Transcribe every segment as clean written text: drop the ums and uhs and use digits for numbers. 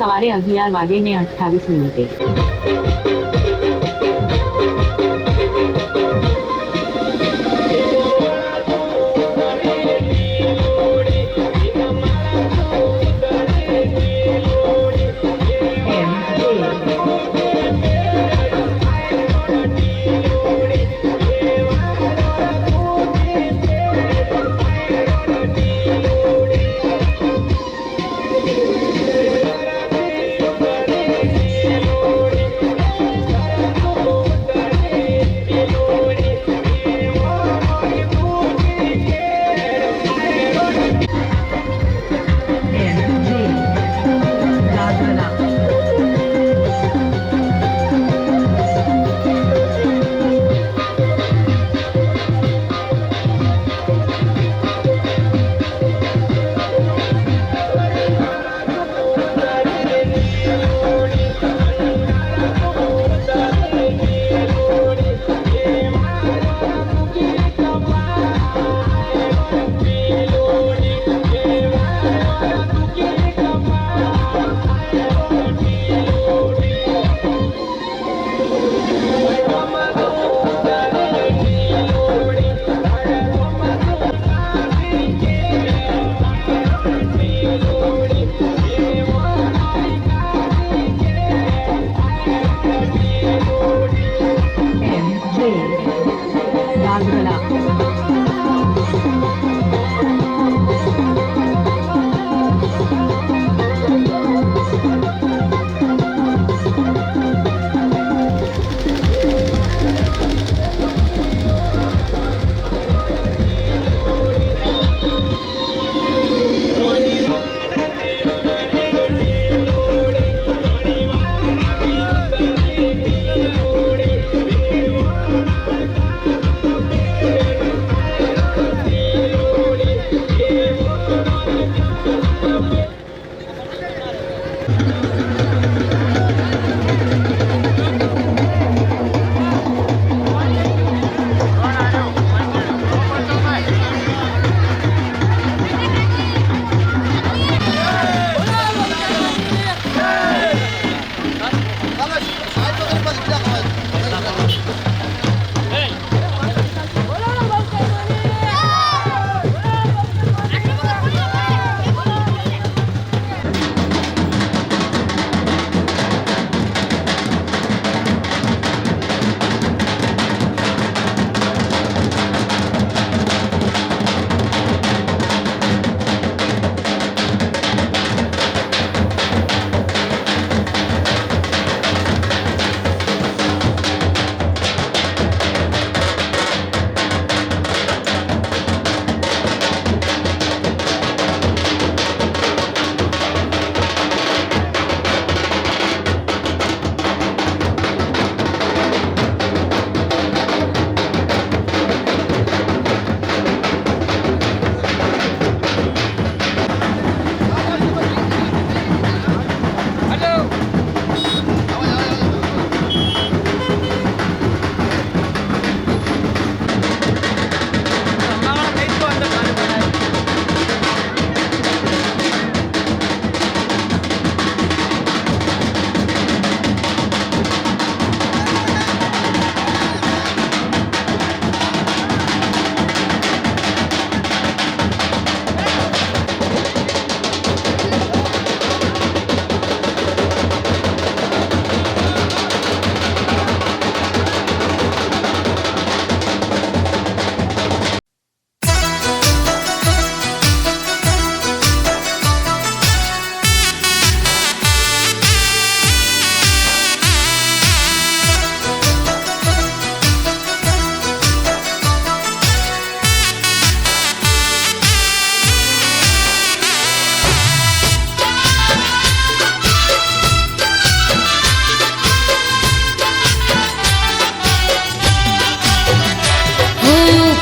સવારે 11:28.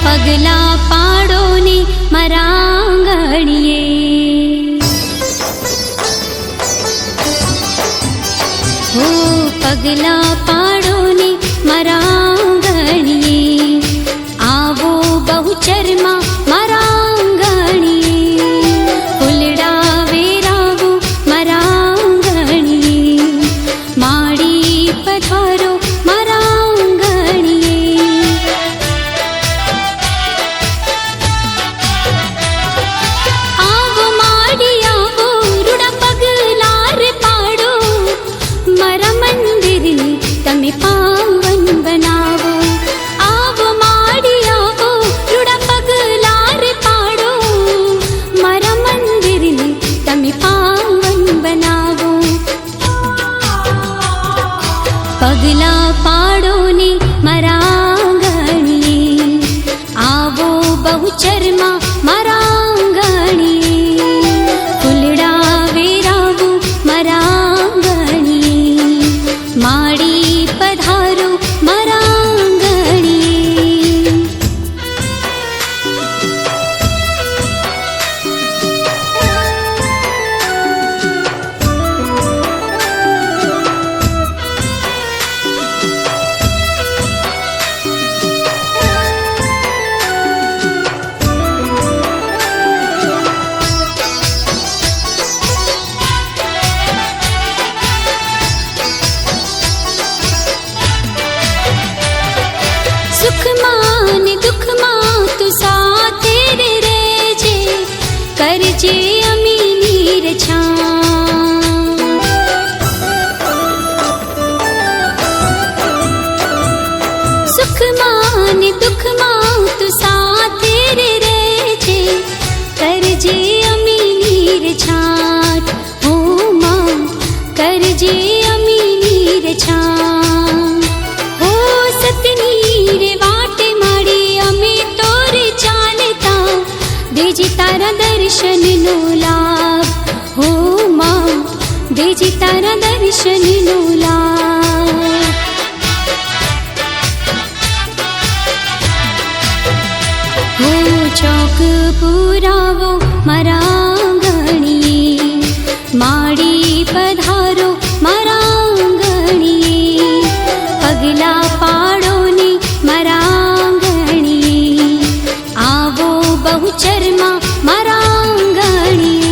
પગલા પાડો ને મારા આંગણીએ, હો પગલા પાડો ને મારા આંગણીએ, આવો બહુચરમાં મારા આંગણીએ, ફૂલડા વેરાવો મારા આંગણીએ. દર્શનનો લાભ. હો ચોક પુરાવો મારા આંગણીએ, માડી પધારો મારા આંગણીએ, પગલા પાડો ને મારા આંગણીએ, આવો બહુચરમાં મારા આંગણીએ.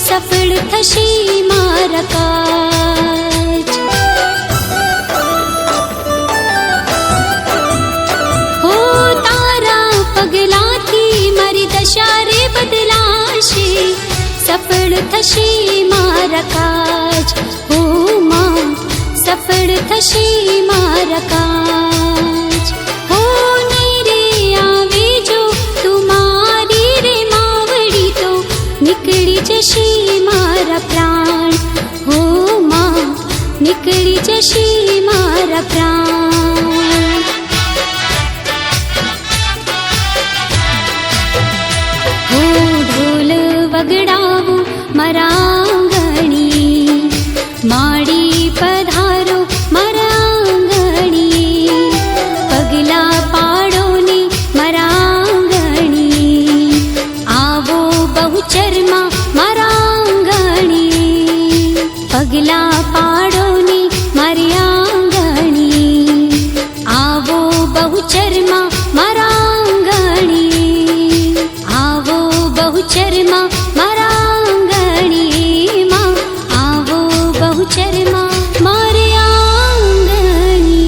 સફળ થશે મારા કાજ. હો તારા પગલાથી મારી દશા રે બદલાશે, સફળ થશે મારા કાજ. હો માં સફળ થશે મારા કાજ. હો નીરે આવે જો તુમારી રે માવડી તો નીકળી જશે મારા પ્રાણ. હો માં નીકળી જશે મારા પ્રાણ. હો ઢોલ વગડાવો મારા આંગણીએ, માડી પધારો મારા આંગણીએ, પગલા પાડો ને મારા આંગણીએ, આવો બહુચરમાં મારા આંગણીએ, પગલા પાડો ને મારી આંગણીએ, આવો બહુચરમાં મારા આંગણીએ, આવો બહુચરમાં મારા આંગણીએ, માં આવો બહુચરમાં મારી આંગણીએ.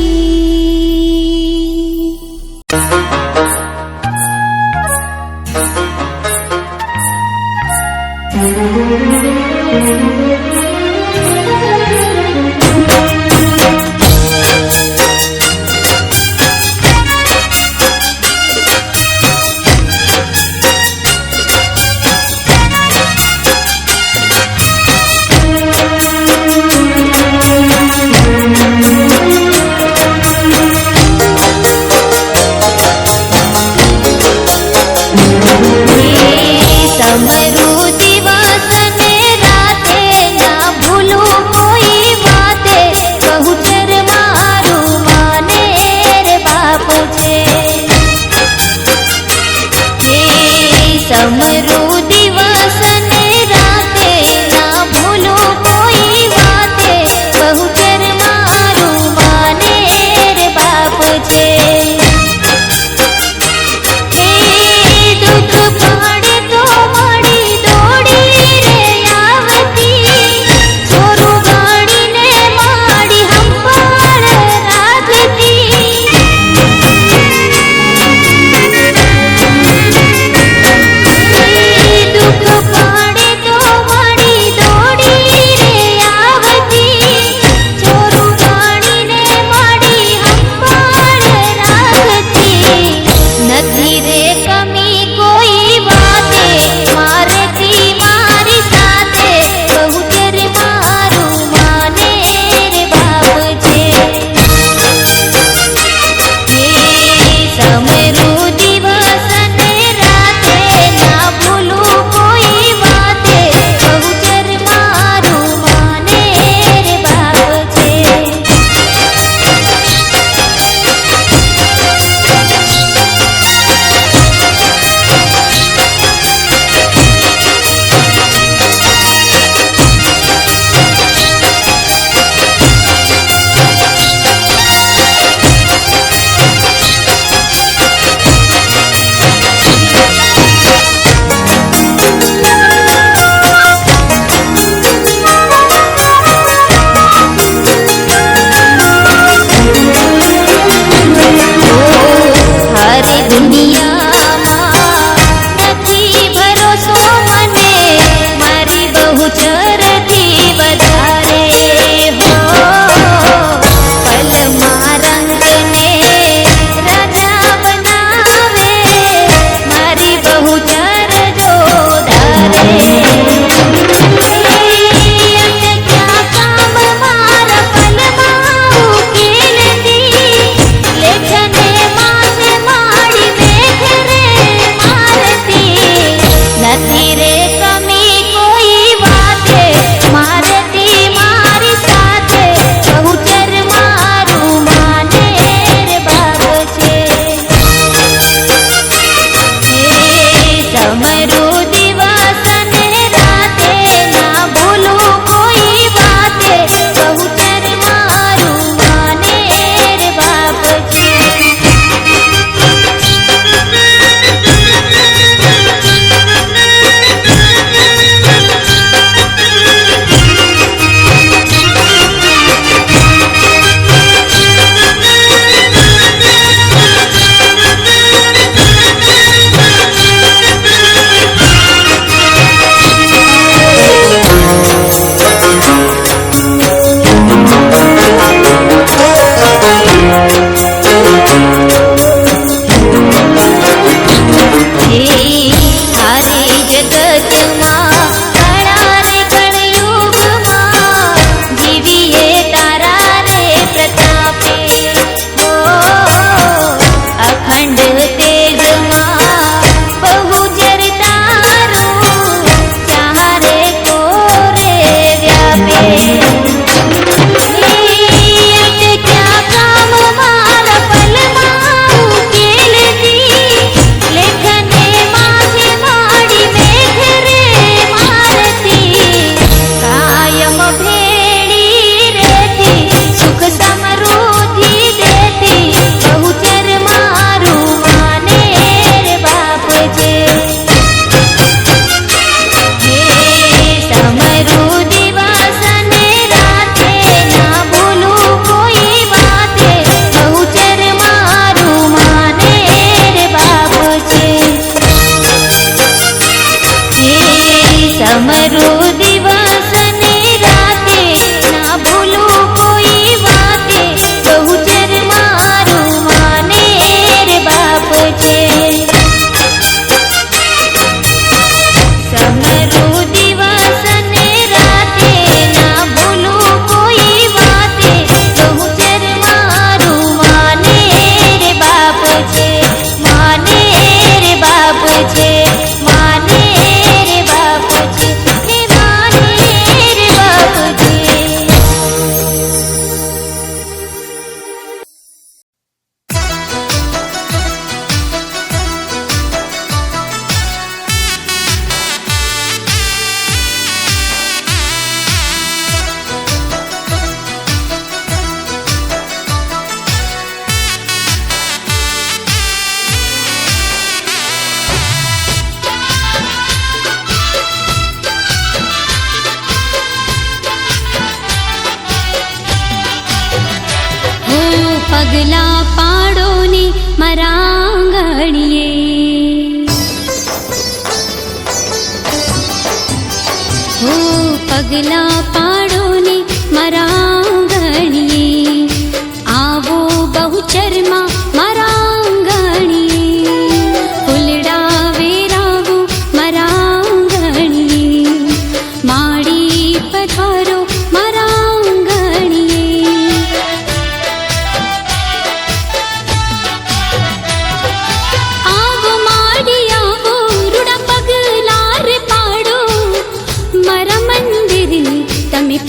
समरो दिवस ने राते ना भूलू कोई बाते बहुचर मारू माने रे बाप छे समरो दिवस ने राते ना भूलू कोई बाते बहुचर मारू माने रे बाप छे माने रे बाप छे माने रे बाप छे हे माने रे बाप छे। पगला पाडो ने मारा आंगणीए हो पगला पाडो ने मारा आंगणीए आवो बहुचरमा मारा आंगणीए फूलड़ा वेरावो मारा आंगणीए माड़ी पधारो मारा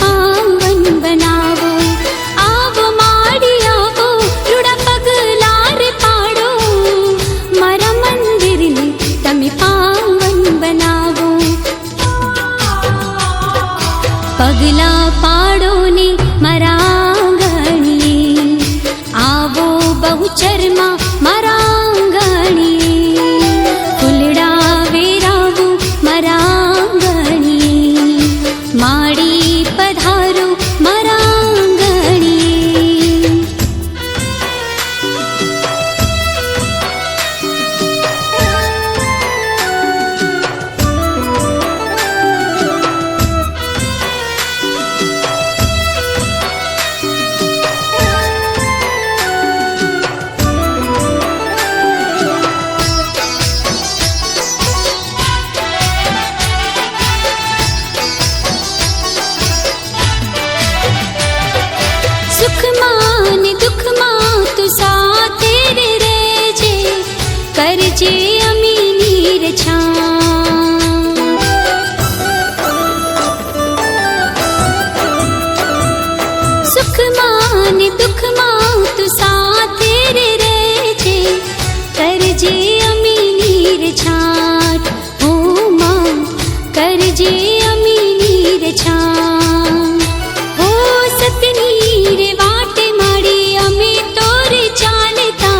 पावन बनावो आवो माड़ी आवो रूड़ा पगला रे पाड़ो मारा मंदिर ने तमे पावन बनावो पगला पाड़ो ने मारा आंगणीए आवो बहुचरमा मारा आंगणीए फूलड़ा वेरावो मारा आंगणीए माड़ी पधारो मारा आंगणीए सुख मान दुख मान तू साथे रे रेजे करजे अमीनी रे छां सुख मान दुख मान तू साथे रे रेजे करजे अमीनी रे छाट हो मां करजे अमीनी रे छां हो सतनी रे वाटे माड़ी अमे तोरे चालता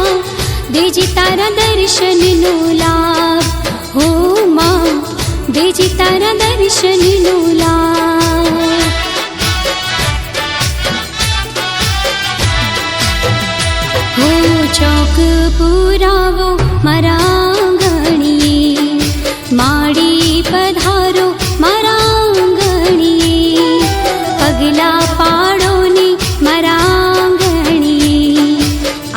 देजी तारा दर्शन नो लाभ हो मां देजी तारा दर्शन नो लाभ हो चौक पुरावो मारा आंगणीए माड़ी पधारो मारा आंगणीए पगला पाड़ो ने मारा आंगणीए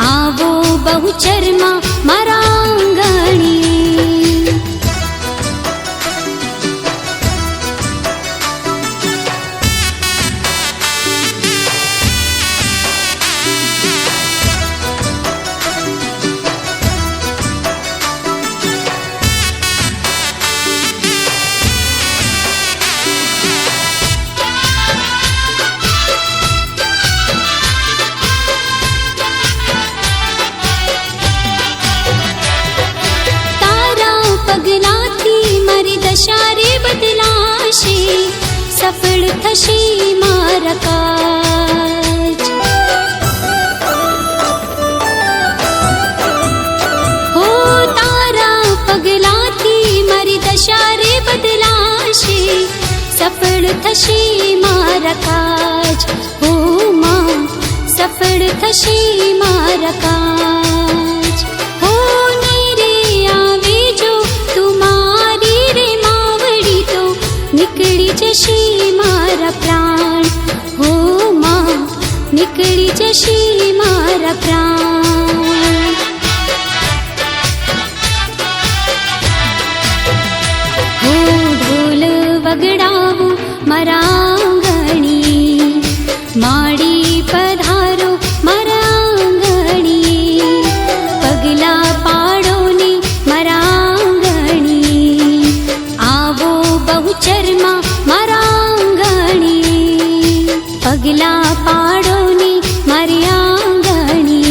आवो बहुचरमा मारा आंगणीए दशारे बदलाशे सफल थशे मारा काज हो तारा पगलाथी मारी दशारे बदलाशे सफल थशे मारा काज हो मां सफल थशे मारा काज हो नीरे आवे जो तुम्हारी रे मावड़ी तो નીકળી જશે મારા પ્રાણ. હો ઢોલ વગડાવું મારા આંગણી, માડી પધારો મારા આંગણી, પગલા પાડો ને મારા આંગણી, આવો બહુચરમાં મારા આંગણી, પગલા પાડો ને મારી આંગણી,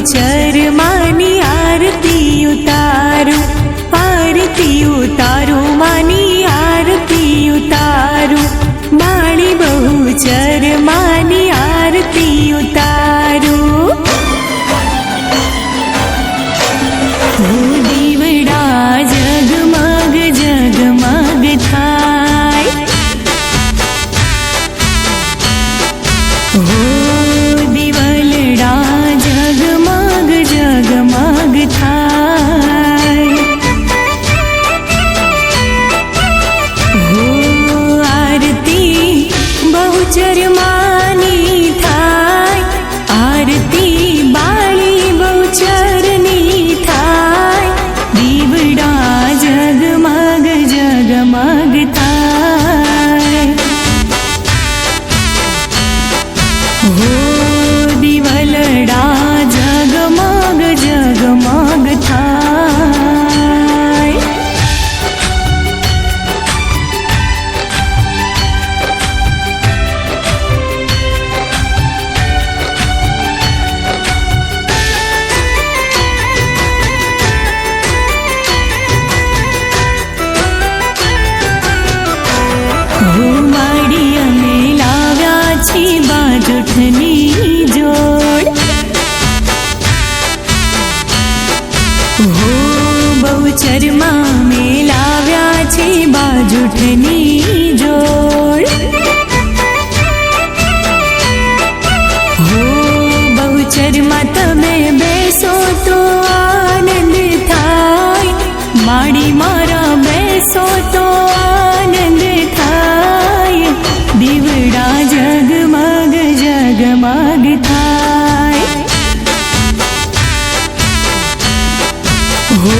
ચરમાની આરતી ઉતારું, આરતી ઉતારું, માની આરતી ઉતારું, માણી બહુ ચરમાની આરતી ઉતારું. ઓ દીવડા જગમગ જગમગ થાય, હો દિવલડા જગમગ જગમગ થાય. હો આરતી બહુચરમાની થાય, આરતી બાળી બહુચરની થાય, દીવડા જગમગ જગમગ થાય. હો દિવલડા જગમગ જગમગ થાય. હો માડી અમે લાવ્યા છી બાજુઠની જોડ, હો બહુચરમાં મેં લાવ્યા છી બાજુઠની જોડ. હો બહુચરમાં તમે બેસો તો આનંદ થાય, માડી મારા બેસો તો આનંદ થાય, દીવડા જગમગ જગમગ થાય. હો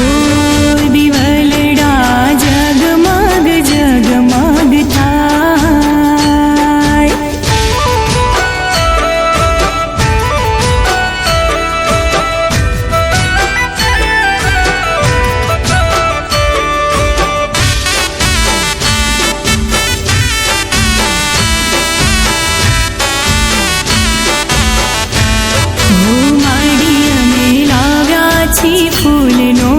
દિવલડા જગમગ જગમગ થાય. હો માડી અમે લાવ્યા છી ફૂલનો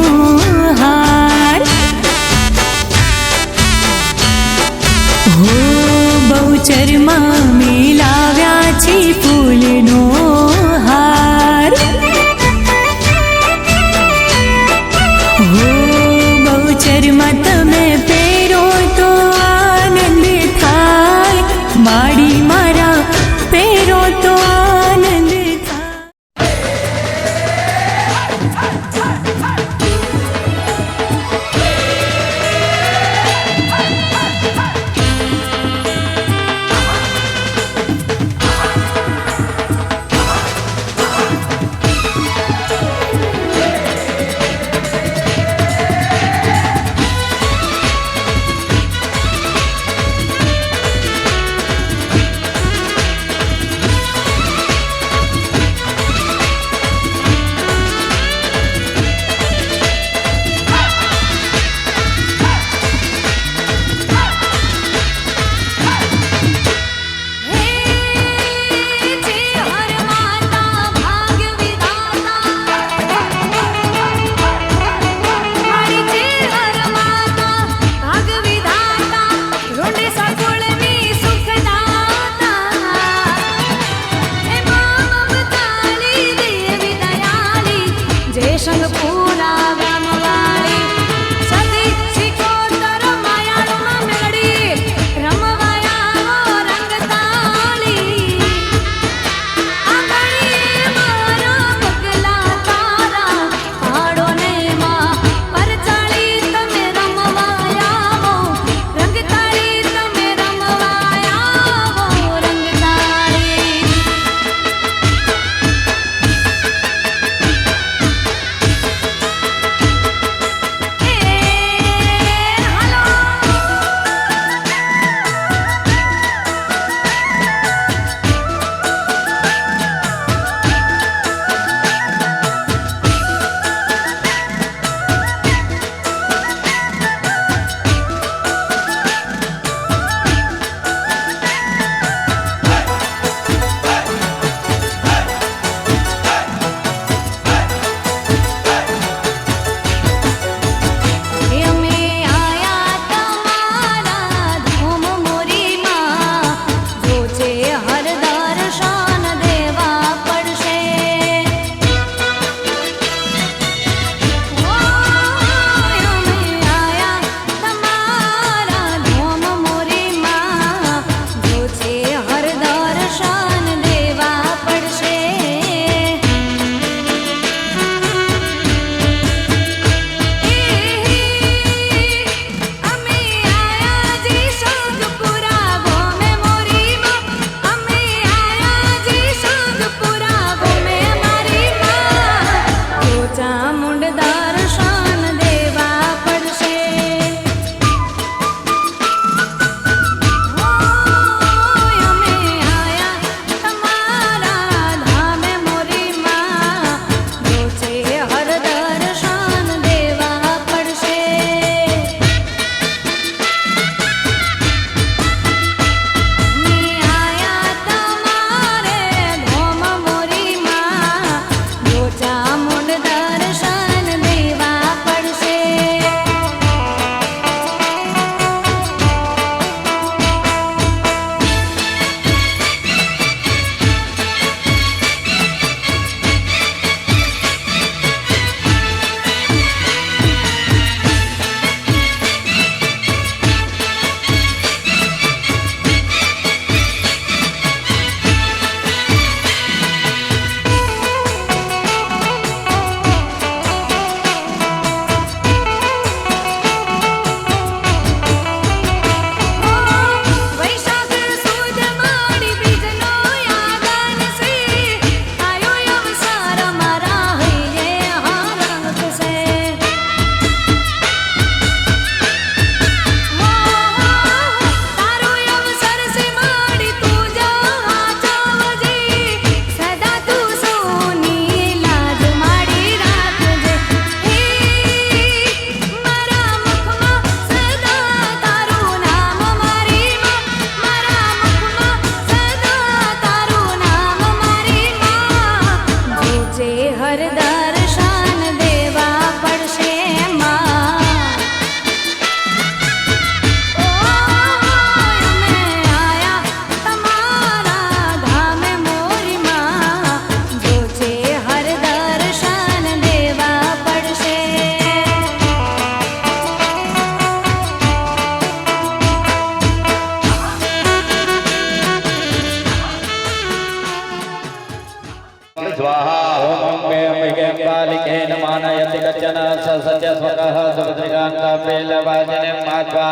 सत्य स्वकः सुभद्रिकाङ्काम्बेलवाजिनीं माध्वा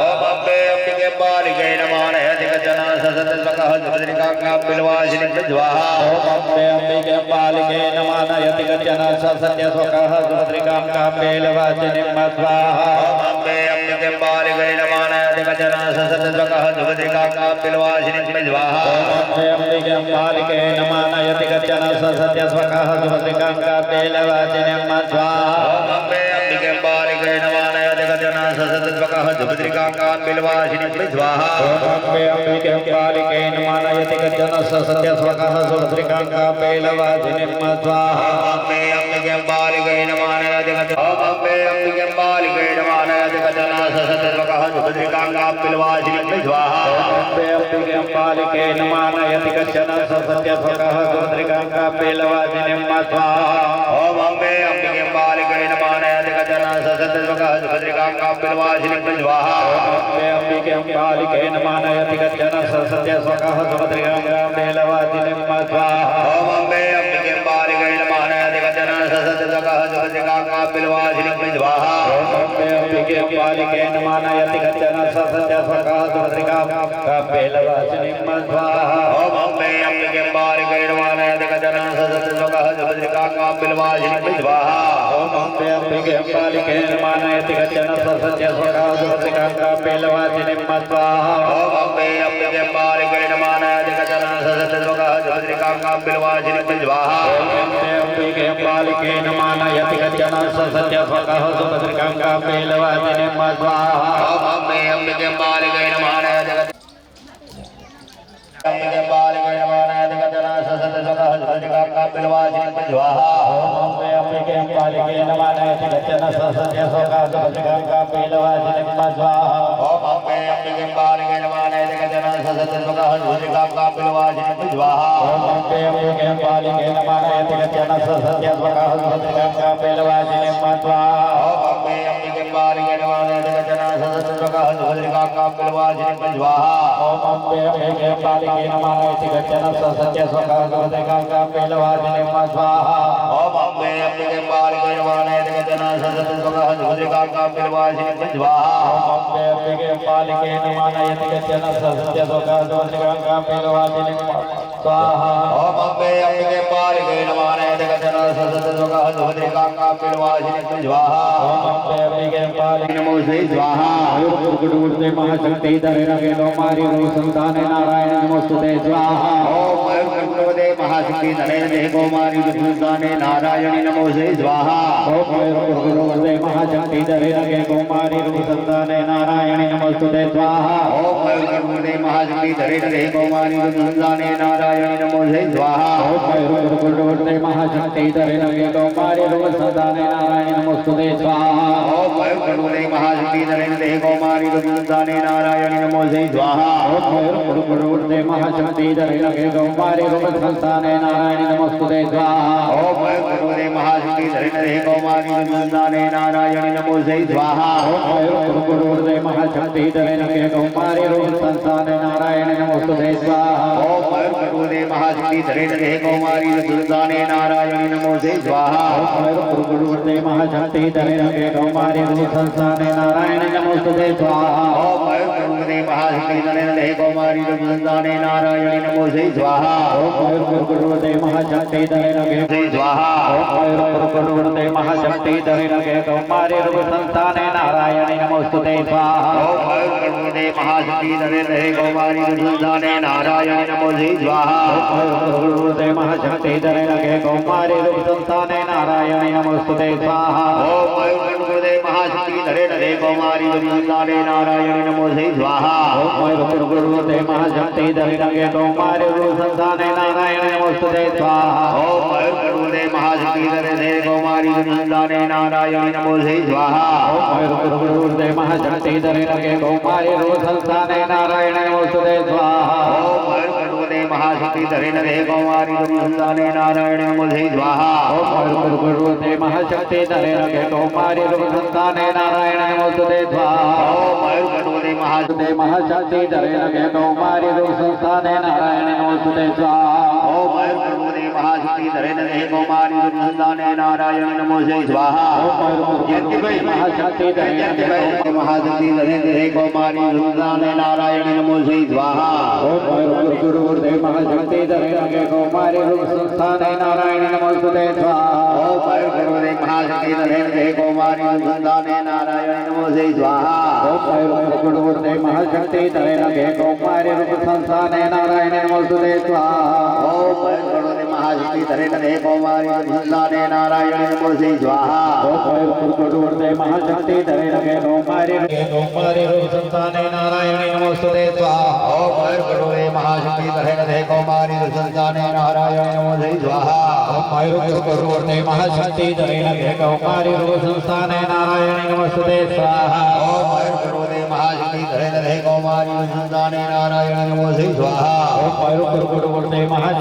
ओम अम्बे अम्बिके बालिके नमः नयति कचन ससत स्वकः सुभद्रिकाङ्काम्बेलवाजिनीं स्वाहा ओम अम्बे अम्बिके बालिके नमः नयति कचन सत्य स्वकः सुभद्रिकाङ्काम्बेलवाजिनीं माध्वा ओम अम्बे अम्बिके बालिके नमः नयति कचन ससत स्वकः सुभद्रिकाङ्काम्बेलवाजिनीं स्वाहा ओम अम्बे अम्बिके बालिके नमः नयति कचन सत्य स्वकः सुभद्रिकाङ्काम्बेलवाजिनीं माध्वा ओम अम्बे अम्बिके बालिके नमः नयति कचन ससत स्वकः सुभद्रिकाङ्काम्बेलवाजिनीं स्वाहा ओम अम्बे अम्बिके बालिके नमः नयति कचन सत्य स्वकः सुभद्रिकाङ्काम्बेलवाजिनीं माध्वा अम्बे अम्बिके बालिके नमः नयति कचन ओम अम्बे अम्बिके बालिके नमः नयति कचन ससत स्वकः सुभद्रिकाङ्काम्बेलवाजिनीं स्वाहा अम्बे अम्बिके बालिके नमः नयति कचन सत्य स्वकः सुभद्रिकाङ्काम्बेलवाजिनीं माध्वा ओम अम्बे अम्बिके बालिके नमः नयति कचन ससत स्वकः सुभद्रिकाङ्काम्बेलवाजिनीं स्वाहा अम्बे अम्बिके बालिके नमः नयति कचन सत्य स्वकः सुभद्रिकाङ्काम्बेलवाजिनीं माध्वा ओम अम्बे अम्बिके बालिके नमः नयति कचन ससत स्वकः सुभद्रिकाङ्काम्बेलवाजिनीं स्वाहा अम्बे अम्बिके बालिके नमः नयति कचन सत्य स्वकः सुभद्रिकाङ्काम्बेलवाजिनीं माध्वा ओम अम्बे अम्बिके बालिके नमः नयति कचन ससत स्वकः सुभद्रिकाङ्काम्बेलवाजिनीं स्वाहा ओम अम्बे अम्बिके बालिके नमः नयति कचन सत्य स्वकः सुभद्रिकाङ्काम्बेलवाजिनीं माध्वा ओम अम्बे अम्बिके बालिके नमः नयति कचन ससत स्वकः सुभद्रिकाङ्काम्बेलवाजिनीं स्वाहा अम्बे अम्बिके बालिके नमः नयति कचन सत्य स्वकः सुभद्रिकाङ्काम्बेलवाजिनीं माध्वा ओम अम्बे अम्बिके बालिके नमः नयति अम्बिके बालिके नमः नयति कचन ससत स्वकः सुभद्रिकाङ्काम्बेलवाजिनीं स्वाहा अम्बे अम्बिके बालिके नमः नयति कचन सत्य स्वकः सुभद्रिकाङ्काम्बेलवाजिनीं माध्वा ओम अम्बे अम्बिके बालिके नमः नयति कचन ससत स्वकः सुभद्रिकाङ्काम्बेलवाजिनीं स्वाहा अम्बे अम्बिके बालिके नमः नयति कचन सत्य स्वकः सुभद्रिकाङ्काम्बेलवाजिनीं माध्वा ओम अम्बे अम्बिके बालिके नमः नयति कचन ससत स्वकः सुभद्रिकाङ्काम्बेलवाजिनीं स्वाहा ओम अम्बे अम्बिके बालिके नमः नयति कचन सत्य स्वकः सुभद्रिकाङ्काम्बेलवाजिनीं माध्वा ओम अम्बे अम्बिके बालिके नमः नयति कचन ससत स्वकः सुभद्रिकाङ्काम्बेलवाजिनीं स्वाहा अम्बे अम्बिके बालिके नमः नयति कचन सत्य स्वकः सुभद्रिकाङ्काम्बेलवाजिनीं स्वाहा ओम अम्बे अम्बिके बालिके नमः नयति कचन ससत स्वकः सुभद्रिकाङ्काम्बेलवाजिनीं स्वाहा ओम अम्बे अम्बिके बालिके नमो श्री स्वाहा गुरुदेव महाशक्ति धरे रखे मारी रो संतान नारायण नमोस्तुते स्वाहा ओम गुरुदेव महाशक्ति नरेंद्र कौमारी संताने नारायणी नमो श्री स्वाहा ओम गुरुदेव महाशक्ति धरे रखे कुमारी रो संतान नारायण नमोस्तुते स्वाहा ओम गुरुदेव महाशक्ति नरेंद्र कौमारी संताने नारायणी नमो श्री स्वाहा ओम गुरुदेव महाशक्ति धरे रखे कुमारी रो संतान नारायण नमोस्तुते स्वाहा ओम गुरुदेव महाशक्ति नरेंद्र कौमारी संताने नारायणी नमो श्री स्वाहा ओम गुरुदेव महाशक्ति धरे रखे कुमारी रो संतान नारायण नमोस्तुते स्वाहा ओम गुरुदेव महाशक्ति नरेंद्र कौमारी संताने नारायणी नमो श्री स्वाहा ओम गुरुदेव महाशक्ति धरे रखे कुमारी रो संतान नारायण नमोस्तुते स्वाहा ओम गुरुदेव महाशक्ति नरेंद्र कौमारी संताने नारायणी नमो श्री स्वाहा गुरुदेव महाशक्ति धरे रखे कुमारी रो संतान नारायण नमोस्तुते स्वाहा ओम गुरुदेव महाशक्ति नरेंद्र कौमारी संताने नारायणी नमो श्री स्वाहा गुरुदेव महाशक्ति धरे रखे श्री स्वाहा गुरुदेव महाशक्ति धरे रखे कुमारी रो संतान नारायण नमोस्तुते स्वाहा ओम गुरुदेव महाशक्ति नरेंद्र कौमारी संताने नारायणी नमो श्री स्वाहा गुरुदेव महाशक्ति धरे रखे कुमारी रो संतान नारायण नमोस्तुते स्वाहा ओम गुरुदेव महाशक्ति नरेंद्र कौमारी संताने नारायणी नमो श्री स्वाहा गुरुदेव महाशक्ति धरे रखे कुमारी रो संतान नारायण नमोस्तुते स्वाहा ओम गुरुदेव महाशक्ति नरेंद्र कौमारी संताने नारायणी नमो श्री स्वाहा गुरुदेव महाशक्ति धरे रखे कुमारी रो संतान नारायण नमोस्तुते स्वाहा ओम गुरुदेव महाशक्ति नरेंद्र कौमारी संताने नारायणी नमो श्री स्वाहा गुरुदेव महाशक्ति धरे रखे कुमारी रो संतान नारायण नमोस्तुते स्वाहा ओम गुरुदेव महाशक्ति महाशक्ति धरे रखे कुमारी रो संतान नारायण नमोस्तुते स्वाहा ओम भगवते महाशक्ति धरेण देह कौमारी दुर्संधाने नारायण नमो जय स्वाहा जयंती भाई महाशक्ति धरेण महाशक्ति धरेण देह कौमारी दुर्संधाने नारायण नमो जय स्वाहा ओम गुरुदेव महाशक्ति धरेण कौमारी रूप संस्थाने नारायण नमोस्तुते स्वाहा ओम भगवते महाशक्ति धरेण देह कौमारी दुर्संधाने नारायण नमो जय स्वाहा ओम गुरुदेव महाशक्ति धरेण कौमारी रूप संस्थाने नारायण नमोस्तुते स्वाहा ओम भगवते महाशक्ति धरेण देह कौमारी दुर्संधाने नारायण नमो जय स्वाहा ओम गुरुदेव महाशक्ति धरेण कौमारी रूप संस्थाने नारायण नमोस्तुते स्वाहा ओम भगवते महाशक्ति धरेण देह कौमारी दुर्संधाने नारायण नमो जय स्वाहा गुरुदेव महाशक्ति धरेण कौमारी रूप संस्थाने नारायण नमोस्तुते स्वाहा ओम भगवते महाशक्ति धरेण देह कौमारी दुर्संधाने नारायण नमो जय स्वाहा गुरुदेव महाशक्ति